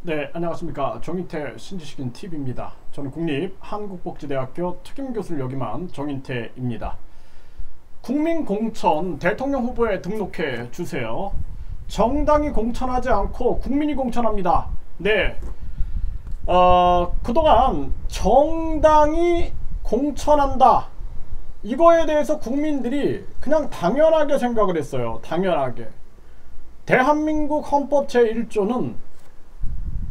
네, 안녕하십니까. 정인태 신지식인 TV입니다. 저는 국립한국복지대학교 특임교수를 역임한 정인태입니다. 국민공천 대통령 후보에 등록해 주세요. 정당이 공천하지 않고 국민이 공천합니다. 네, 그동안 정당이 공천한다, 이거에 대해서 국민들이 그냥 당연하게 생각을 했어요. 당연하게. 대한민국 헌법 제1조는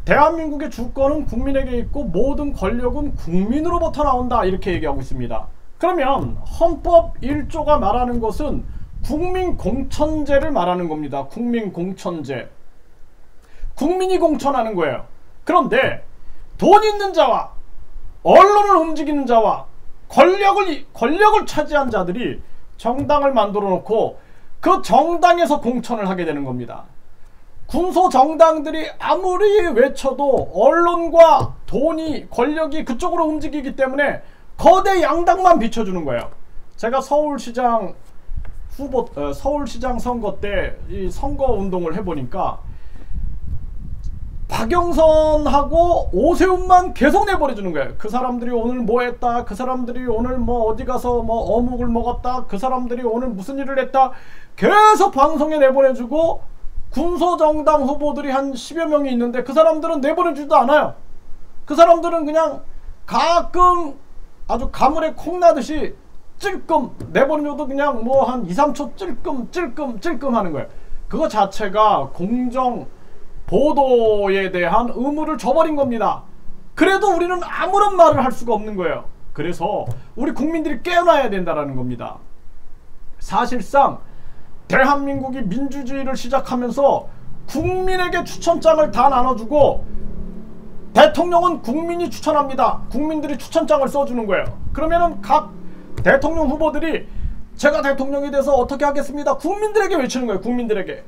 대한민국의 주권은 국민에게 있고 모든 권력은 국민으로부터 나온다, 이렇게 얘기하고 있습니다. 그러면 헌법 1조가 말하는 것은 국민공천제를 말하는 겁니다. 국민공천제. 국민이 공천하는 거예요. 그런데 돈 있는 자와 언론을 움직이는 자와 권력을 차지한 자들이 정당을 만들어 놓고 그 정당에서 공천을 하게 되는 겁니다. 군소 정당들이 아무리 외쳐도 언론과 돈이, 권력이 그쪽으로 움직이기 때문에 거대 양당만 비춰주는 거예요. 제가 서울시장 선거 때 이 선거 운동을 해보니까 박영선하고 오세훈만 계속 내버려주는 거예요. 그 사람들이 오늘 뭐 했다, 그 사람들이 오늘 뭐 어디 가서 뭐 어묵을 먹었다, 그 사람들이 오늘 무슨 일을 했다, 계속 방송에 내보내주고, 군소정당 후보들이 한 10여 명이 있는데 그 사람들은 내보내주지도 않아요. 그 사람들은 그냥 가끔 아주 가물에 콩 나듯이 찔끔 내보내줘도 그냥 뭐 한 2, 3초 찔끔 하는 거예요. 그거 자체가 공정 보도에 대한 의무를 저버린 겁니다. 그래도 우리는 아무런 말을 할 수가 없는 거예요. 그래서 우리 국민들이 깨어나야 된다는 겁니다. 사실상 대한민국이 민주주의를 시작하면서 국민에게 추천장을 다 나눠주고 대통령은 국민이 추천합니다. 국민들이 추천장을 써주는 거예요. 그러면은 각 대통령 후보들이 제가 대통령이 돼서 어떻게 하겠습니다, 국민들에게 외치는 거예요. 국민들에게.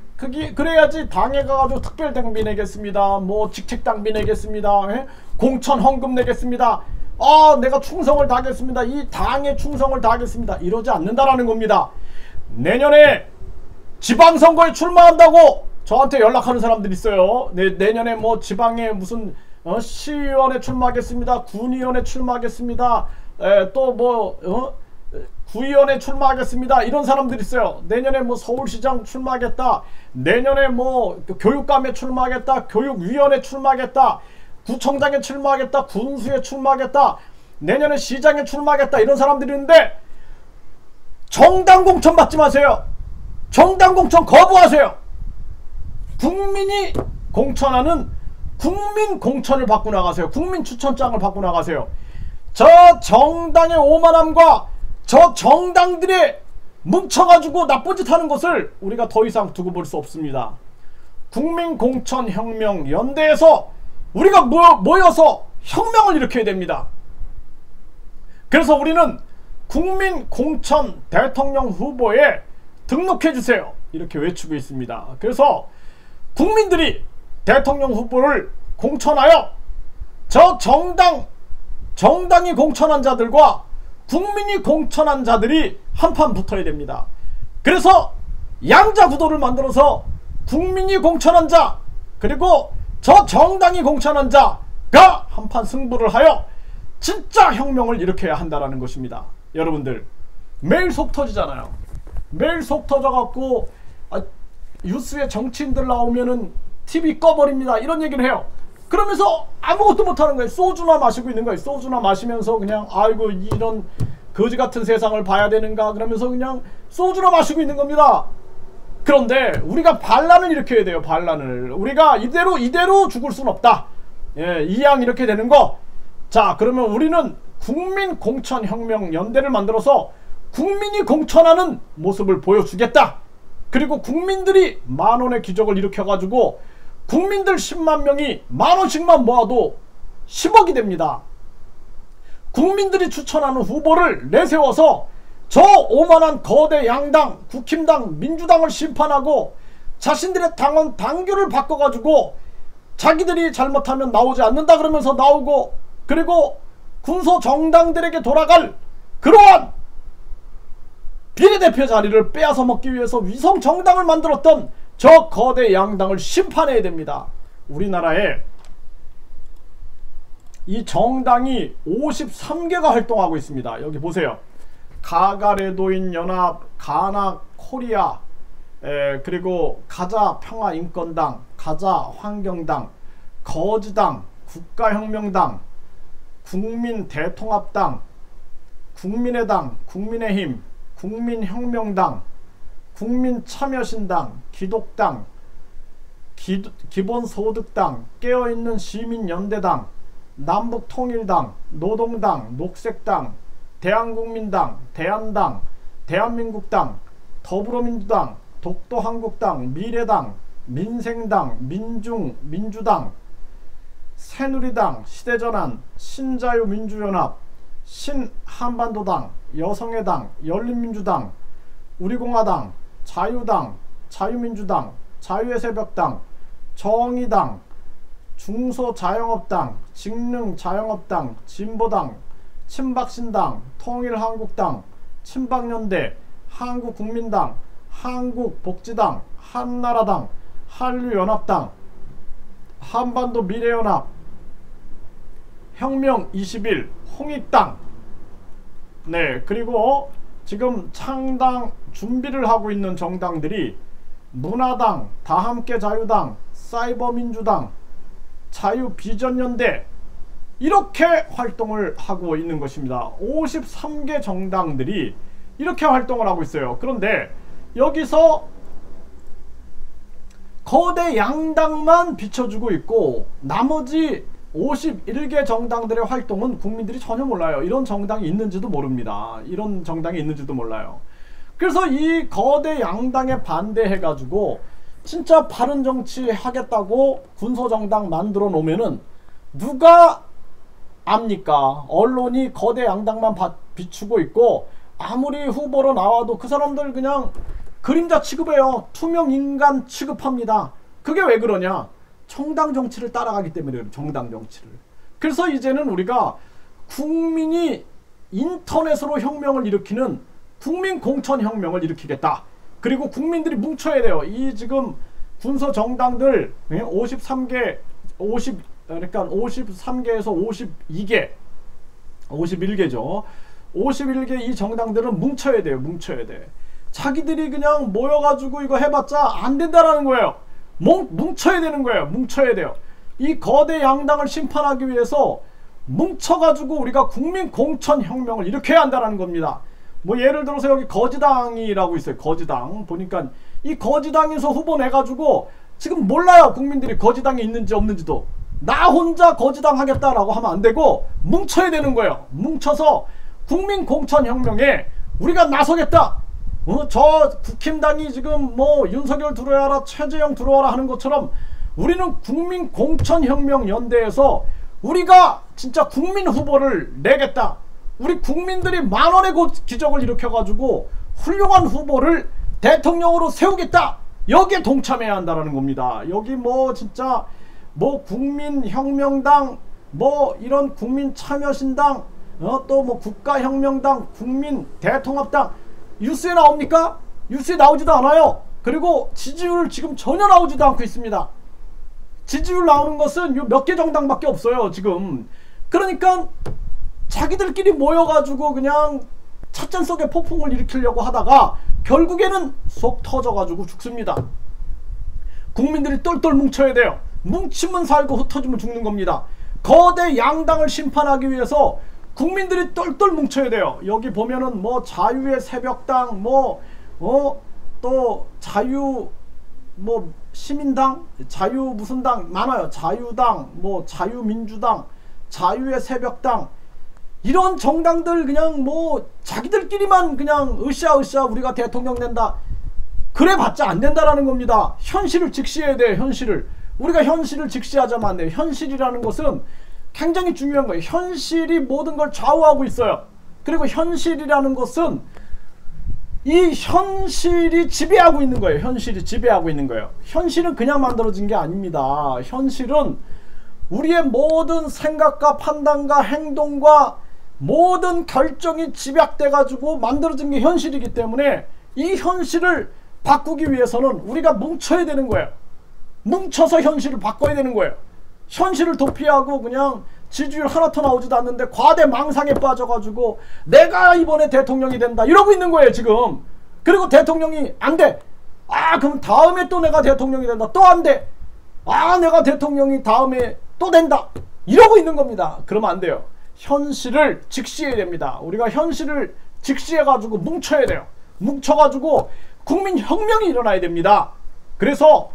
그래야지 당에 가가지고 특별당비 내겠습니다, 뭐 직책당비 내겠습니다, 예? 공천 헌금 내겠습니다, 내가 충성을 다하겠습니다, 이 당에 충성을 다하겠습니다, 이러지 않는다라는 겁니다. 내년에 지방선거에 출마한다고 저한테 연락하는 사람들이 있어요. 내년에 뭐 지방에 무슨 시의원에 출마하겠습니다, 군의원에 출마하겠습니다, 또 뭐 구의원에 출마하겠습니다, 이런 사람들이 있어요. 내년에 뭐 서울시장 출마하겠다, 내년에 뭐 교육감에 출마하겠다, 교육위원회 출마하겠다, 구청장에 출마하겠다, 군수에 출마하겠다, 내년에 시장에 출마하겠다, 이런 사람들이 있는데 정당 공천 받지 마세요. 정당 공천 거부하세요. 국민이 공천하는 국민 공천을 받고 나가세요. 국민 추천장을 받고 나가세요. 저 정당의 오만함과 저 정당들이 뭉쳐가지고 나쁜 짓 하는 것을 우리가 더 이상 두고 볼 수 없습니다. 국민공천혁명연대에서 우리가 모여서 혁명을 일으켜야 됩니다. 그래서 우리는 국민공천 대통령 후보에 등록해주세요, 이렇게 외치고 있습니다. 그래서 국민들이 대통령 후보를 공천하여 저 정당이 공천한 자들과 국민이 공천한 자들이 한판 붙어야 됩니다. 그래서 양자 구도를 만들어서 국민이 공천한 자 그리고 저 정당이 공천한 자가 한판 승부를 하여 진짜 혁명을 일으켜야 한다는 것입니다. 여러분들 매일 속 터지잖아요. 매일 속 터져갖고 뉴스에 정치인들 나오면은 TV 꺼버립니다, 이런 얘기를 해요. 그러면서 아무것도 못하는 거예요. 소주나 마시고 있는 거예요. 소주나 마시면서 그냥 아이고 이런 거지 같은 세상을 봐야 되는가 그러면서 그냥 소주나 마시고 있는 겁니다. 그런데 우리가 반란을 일으켜야 돼요. 반란을. 우리가 이대로 죽을 순 없다. 예, 이양 이렇게 되는 거. 자, 그러면 우리는 국민공천혁명연대를 만들어서 국민이 공천하는 모습을 보여주겠다. 그리고 국민들이 만원의 기적을 일으켜가지고 국민들 10만 명이 만원씩만 모아도 10억이 됩니다. 국민들이 추천하는 후보를 내세워서 저 오만한 거대 양당, 국힘당, 민주당을 심판하고 자신들의 당원 당규를 바꿔가지고 자기들이 잘못하면 나오지 않는다 그러면서 나오고, 그리고 군소 정당들에게 돌아갈 그러한 비례대표 자리를 빼앗아 먹기 위해서 위성 정당을 만들었던 저 거대 양당을 심판해야 됩니다. 우리나라에 이 정당이 53개가 활동하고 있습니다. 여기 보세요. 가가레도인 연합, 가나 코리아, 그리고 가자 평화인권당, 가자 환경당, 거지당, 국가혁명당, 국민대통합당, 국민의당, 국민의힘, 국민혁명당, 국민참여신당, 기독당, 기본소득당, 깨어있는 시민연대당, 남북통일당, 노동당, 녹색당, 대한국민당, 대한당, 대한민국당, 더불어민주당, 독도한국당, 미래당, 민생당, 민주당, 새누리당, 시대전환, 신자유민주연합, 신한반도당, 여성의당, 열린민주당, 우리공화당, 자유당, 자유민주당, 자유의새벽당, 정의당, 중소자영업당, 직능자영업당, 진보당, 친박신당, 통일한국당, 친박연대, 한국국민당, 한국복지당, 한나라당, 한류연합당, 한반도 미래연합, 혁명21, 홍익당. 네, 그리고 지금 창당 준비를 하고 있는 정당들이 문화당, 다함께 자유당, 사이버민주당, 자유비전연대, 이렇게 활동을 하고 있는 것입니다. 53개 정당들이 이렇게 활동을 하고 있어요. 그런데 여기서 거대 양당만 비춰주고 있고 나머지 51개 정당들의 활동은 국민들이 전혀 몰라요. 이런 정당이 있는지도 모릅니다. 이런 정당이 있는지도 몰라요. 그래서 이 거대 양당에 반대해가지고 진짜 바른 정치 하겠다고 군소정당 만들어 놓으면은 누가 압니까? 언론이 거대 양당만 비추고 있고 아무리 후보로 나와도 그 사람들 그냥 그림자 취급해요. 투명 인간 취급합니다. 그게 왜 그러냐? 정당 정치를 따라가기 때문에 그래요. 정당 정치를. 그래서 이제는 우리가 국민이 인터넷으로 혁명을 일으키는 국민 공천 혁명을 일으키겠다. 그리고 국민들이 뭉쳐야 돼요. 이 지금 군소 정당들 53개, 그러니까 53개에서 52개, 51개죠. 51개 이 정당들은 뭉쳐야 돼요. 뭉쳐야 돼. 자기들이 그냥 모여가지고 이거 해봤자 안 된다라는 거예요. 뭉쳐야 되는 거예요. 뭉쳐야 돼요. 이 거대 양당을 심판하기 위해서 뭉쳐가지고 우리가 국민 공천 혁명을 일으켜야 한다는 겁니다. 뭐 예를 들어서 여기 거지당이라고 있어요. 거지당 보니까 이 거지당에서 후보 내가지고 지금 몰라요. 국민들이 거지당이 있는지 없는지도. 나 혼자 거지당 하겠다라고 하면 안 되고 뭉쳐야 되는 거예요. 뭉쳐서 국민 공천 혁명에 우리가 나서겠다. 저 국힘당이 지금 뭐 윤석열 들어와라, 최재형 들어와라 하는 것처럼 우리는 국민 공천 혁명 연대에서 우리가 진짜 국민 후보를 내겠다. 우리 국민들이 만원의 기적을 일으켜가지고 훌륭한 후보를 대통령으로 세우겠다. 여기에 동참해야 한다는 겁니다. 여기 뭐 진짜 뭐 국민혁명당, 뭐 이런 국민참여신당, 또 뭐 국가혁명당, 국민대통합당 뉴스에 나옵니까? 뉴스에 나오지도 않아요. 그리고 지지율 지금 전혀 나오지도 않고 있습니다. 지지율 나오는 것은 요 몇 개 정당밖에 없어요 지금. 그러니까 자기들끼리 모여가지고 그냥 찻잔 속에 폭풍을 일으키려고 하다가 결국에는 속 터져가지고 죽습니다. 국민들이 똘똘 뭉쳐야 돼요. 뭉치면 살고 흩어지면 죽는 겁니다. 거대 양당을 심판하기 위해서 국민들이 똘똘 뭉쳐야 돼요. 여기 보면은 뭐 자유의 새벽당, 또 자유 뭐 시민당, 자유 무슨 당 많아요. 자유당, 뭐 자유민주당, 자유의 새벽당, 이런 정당들 그냥 뭐 자기들끼리만 그냥 으쌰으쌰 우리가 대통령 된다 그래 봤자 안 된다라는 겁니다. 현실을 직시해야 돼. 현실을 우리가 현실을 직시하자면 안 돼요. 현실이라는 것은 굉장히 중요한 거예요. 현실이 모든 걸 좌우하고 있어요. 그리고 현실이라는 것은 이 현실이 지배하고 있는 거예요. 현실이 지배하고 있는 거예요. 현실은 그냥 만들어진 게 아닙니다. 현실은 우리의 모든 생각과 판단과 행동과 모든 결정이 집약돼 가지고 만들어진 게 현실이기 때문에 이 현실을 바꾸기 위해서는 우리가 뭉쳐야 되는 거예요. 뭉쳐서 현실을 바꿔야 되는 거예요. 현실을 도피하고 그냥 지지율 하나도 나오지도 않는데 과대 망상에 빠져가지고 내가 이번에 대통령이 된다 이러고 있는 거예요 지금. 그리고 대통령이 안 돼. 아 그럼 다음에 또 내가 대통령이 된다. 또 안 돼. 아 내가 대통령이 다음에 또 된다. 이러고 있는 겁니다. 그러면 안 돼요. 현실을 직시해야 됩니다. 우리가 현실을 직시해가지고 뭉쳐야 돼요. 뭉쳐가지고 국민혁명이 일어나야 됩니다. 그래서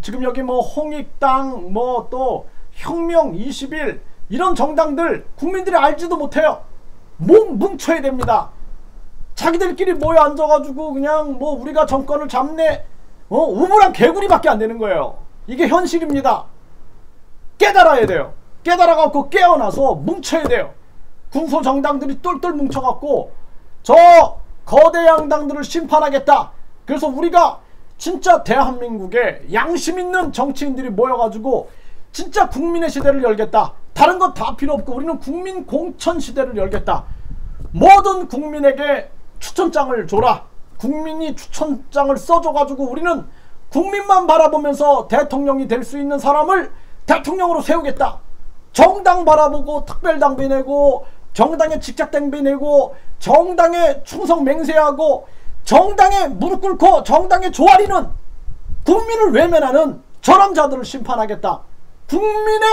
지금 여기 뭐 홍익당 뭐 또 혁명 20일 이런 정당들 국민들이 알지도 못해요. 뭉쳐야 됩니다. 자기들끼리 모여 앉아가지고 그냥 뭐 우리가 정권을 잡네 우물한 개구리밖에 안 되는 거예요. 이게 현실입니다. 깨달아야 돼요. 깨달아갖고 깨어나서 뭉쳐야 돼요. 군소정당들이 똘똘 뭉쳐갖고 저 거대 양당들을 심판하겠다. 그래서 우리가 진짜 대한민국에 양심 있는 정치인들이 모여가지고 진짜 국민의 시대를 열겠다. 다른 것 다 필요 없고 우리는 국민 공천 시대를 열겠다. 모든 국민에게 추천장을 줘라. 국민이 추천장을 써줘가지고 우리는 국민만 바라보면서 대통령이 될 수 있는 사람을 대통령으로 세우겠다. 정당 바라보고 특별당비 내고 정당에 직책당비 내고 정당에 충성 맹세하고 정당에 무릎 꿇고 정당에 조아리는 국민을 외면하는 저런 자들을 심판하겠다. 국민의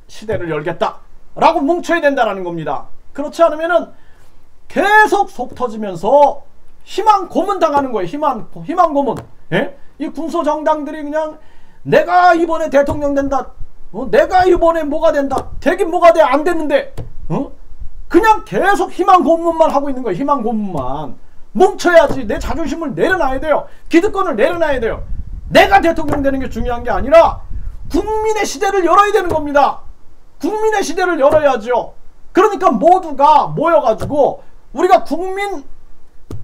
시대를 열겠다 라고 뭉쳐야 된다는 겁니다. 그렇지 않으면은 계속 속 터지면서 희망 고문 당하는 거예요. 희망 고문. 예? 이 군소정당들이 그냥 내가 이번에 대통령 된다. 내가 이번에 뭐가 된다. 되긴 뭐가 돼. 안 됐는데 그냥 계속 희망 고문만 하고 있는 거예요. 희망 고문만. 뭉쳐야지. 내 자존심을 내려놔야 돼요. 기득권을 내려놔야 돼요. 내가 대통령 되는 게 중요한 게 아니라 국민의 시대를 열어야 되는 겁니다. 국민의 시대를 열어야죠. 그러니까 모두가 모여가지고 우리가 국민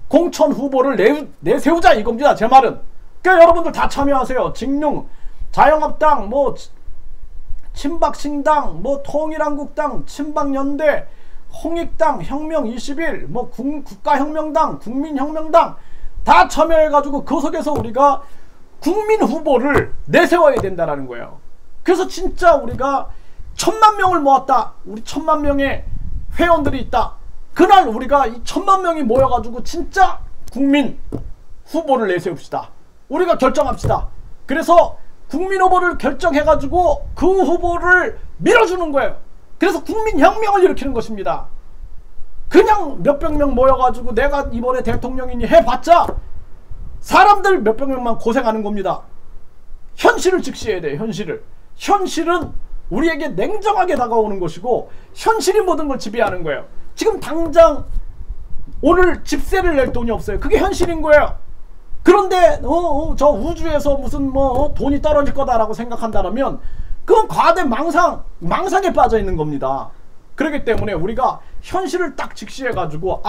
공천 후보를 내세우자 이겁니다. 제 말은. 그러니까 여러분들 다 참여하세요. 직능, 자영업당, 뭐 친박신당, 뭐 통일한국당, 친박연대, 홍익당, 혁명 20일, 뭐 국가혁명당, 국민혁명당 다 참여해가지고 그 속에서 우리가 국민 후보를 내세워야 된다는 거예요. 그래서 진짜 우리가 1000만 명을 모았다. 우리 1000만 명의 회원들이 있다. 그날 우리가 이 1000만 명이 모여가지고 진짜 국민 후보를 내세웁시다. 우리가 결정합시다. 그래서 국민 후보를 결정해가지고 그 후보를 밀어주는 거예요. 그래서 국민혁명을 일으키는 것입니다. 그냥 몇백 명 모여가지고 내가 이번에 대통령이니 해봤자 사람들 몇백 명만 고생하는 겁니다. 현실을 직시해야 돼요. 현실은 우리에게 냉정하게 다가오는 것이고 현실이 모든 걸 지배하는 거예요. 지금 당장 오늘 집세를 낼 돈이 없어요. 그게 현실인 거예요. 그런데 저 우주에서 무슨 뭐 돈이 떨어질 거다라고 생각한다면 그건 과대 망상에 빠져 있는 겁니다. 그렇기 때문에 우리가 현실을 딱 직시해가지고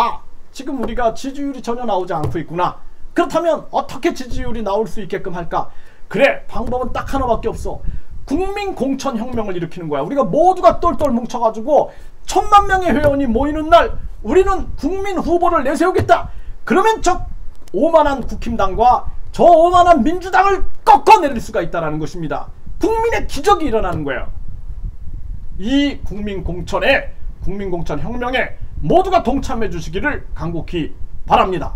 지금 우리가 지지율이 전혀 나오지 않고 있구나. 그렇다면 어떻게 지지율이 나올 수 있게끔 할까? 그래, 방법은 딱 하나밖에 없어. 국민 공천 혁명을 일으키는 거야. 우리가 모두가 똘똘 뭉쳐가지고 1000만 명의 회원이 모이는 날 우리는 국민 후보를 내세우겠다. 그러면 저 오만한 국힘당과 저 오만한 민주당을 꺾어내릴 수가 있다는 것입니다. 국민의 기적이 일어나는 거예요. 이 국민 공천 혁명에 모두가 동참해 주시기를 간곡히 바랍니다.